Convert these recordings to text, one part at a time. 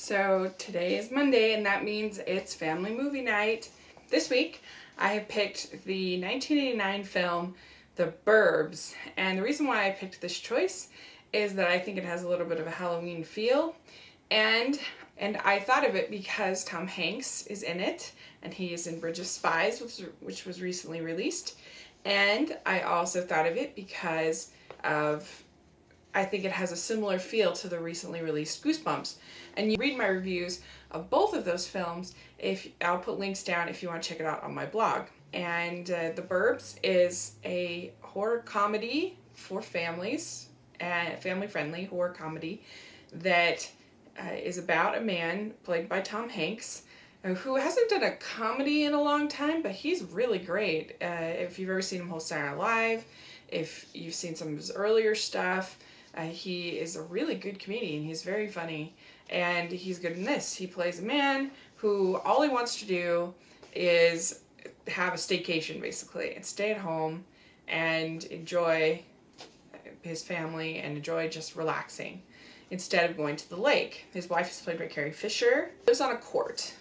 So today is Monday, and that means it's family movie night. This week, I have picked the 1989 film, The Burbs. And the reason why I picked this choice is that I think it has a little bit of a Halloween feel. And I thought of it because Tom Hanks is in it, and he is in Bridge of Spies, which was recently released. And I also thought of it because I think it has a similar feel to the recently released Goosebumps. And you read my reviews of both of those films. I'll put links down if you want to check it out on my blog. And The Burbs is a horror comedy for families, and family-friendly horror comedy that is about a man played by Tom Hanks who hasn't done a comedy in a long time, but he's really great. If you've ever seen him host Saturday Night Live, if you've seen some of his earlier stuff, he is a really good comedian. He's very funny, and he's good in this. He plays a man who all he wants to do is have a staycation, basically, and stay at home and enjoy his family and enjoy just relaxing instead of going to the lake. His wife is played by Carrie Fisher. He lives on a court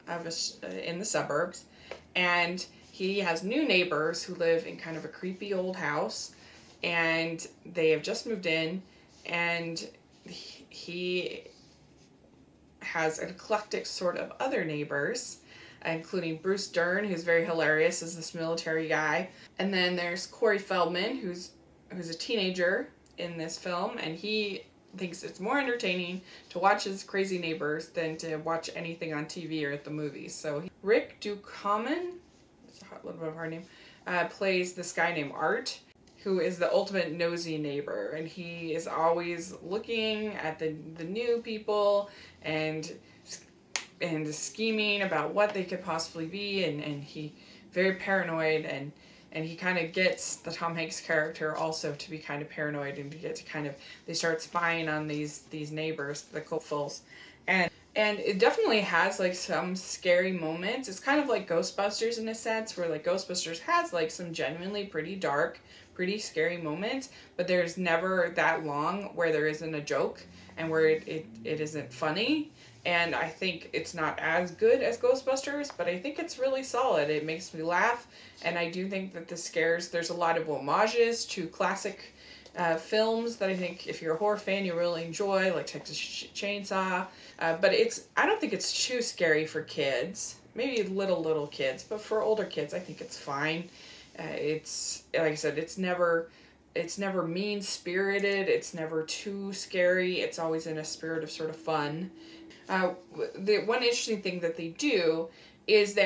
in the suburbs, and he has new neighbors who live in kind of a creepy old house, and they have just moved in, and he has an eclectic sort of other neighbors, including Bruce Dern, who's very hilarious as this military guy, and then there's Corey Feldman, who's a teenager in this film, and he thinks it's more entertaining to watch his crazy neighbors than to watch anything on TV or at the movies. So Rick Ducommun, it's a little bit of a hard name, plays this guy named Art, who is the ultimate nosy neighbor, and he is always looking at the new people and scheming about what they could possibly be, and he very paranoid, and he kind of gets the Tom Hanks character also to be kind of paranoid, and to get to kind of, they start spying on these neighbors, the hopefuls, and it definitely has like some scary moments. It's kind of like Ghostbusters in a sense, where like Ghostbusters has like some genuinely pretty dark, pretty scary moments, but there's never that long where there isn't a joke and where it isn't funny. And I think it's not as good as Ghostbusters, but I think it's really solid. It makes me laugh, and I do think that the scares, there's a lot of homages to classic films that I think if you're a horror fan you really enjoy, like Texas Chainsaw, but I don't think it's too scary for kids, maybe little kids, but for older kids I think it's fine. It's, like I said, it's never mean-spirited, it's never too scary, it's always in a spirit of sort of fun. The one interesting thing that they do is you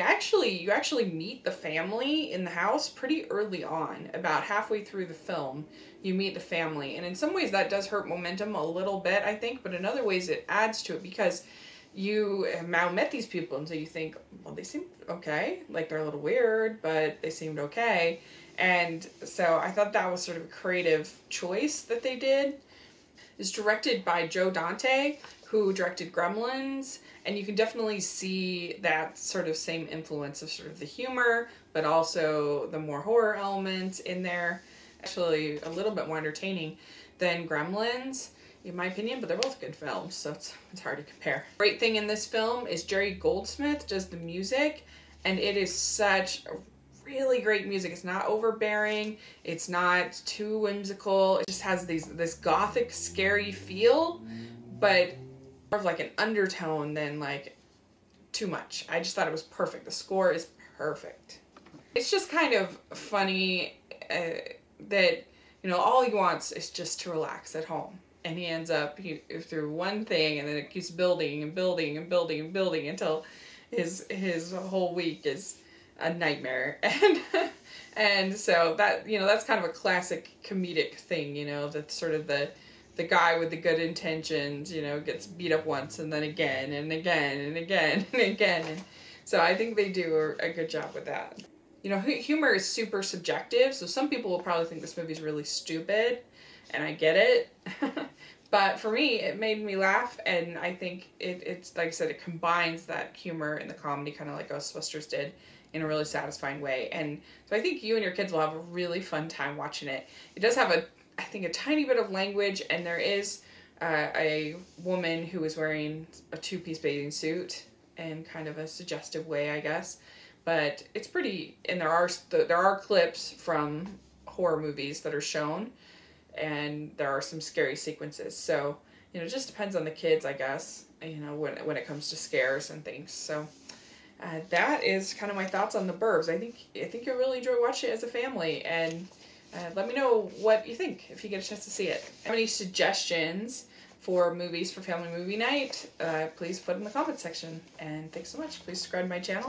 actually meet the family in the house pretty early on. About halfway through the film, you meet the family. And in some ways that does hurt momentum a little bit, I think, but in other ways it adds to it, because you have now met these people, and so you think, well, they seem okay. Like, they're a little weird, but they seemed okay. And so I thought that was sort of a creative choice that they did. It's directed by Joe Dante, who directed Gremlins, and you can definitely see that sort of same influence of sort of the humor, but also the more horror elements in there. Actually a little bit more entertaining than Gremlins, in my opinion, but they're both good films, so it's hard to compare. Great thing in this film is Jerry Goldsmith does the music, and it is such a really great music. It's not overbearing, it's not too whimsical, it just has this gothic scary feel, but more of like an undertone than like too much. I just thought it was perfect. The score is perfect. It's just kind of funny that, you know, all he wants is just to relax at home, and he ends up through one thing, and then it keeps building and building and building and building until his whole week is a nightmare. And so that, you know, that's kind of a classic comedic thing, you know, that's sort of the guy with the good intentions, you know, gets beat up once and then again and again and again and again. And so I think they do a good job with that. You know, humor is super subjective, so some people will probably think this movie's really stupid, and I get it. But for me, it made me laugh, and I think it's, like I said, it combines that humor and the comedy, kind of like Ghostbusters did, in a really satisfying way. And so I think you and your kids will have a really fun time watching it. It does have I think a tiny bit of language, and there is a woman who was wearing a two-piece bathing suit in kind of a suggestive way, I guess. But it's pretty, and there are clips from horror movies that are shown, and there are some scary sequences. So, it just depends on the kids, I guess, when it comes to scares and things. So, that is kind of my thoughts on the Burbs. I think you'll really enjoy watching it as a family, and let me know what you think if you get a chance to see it. If you have any suggestions for movies for family movie night, please put in the comments section. And thanks so much. Please subscribe to my channel.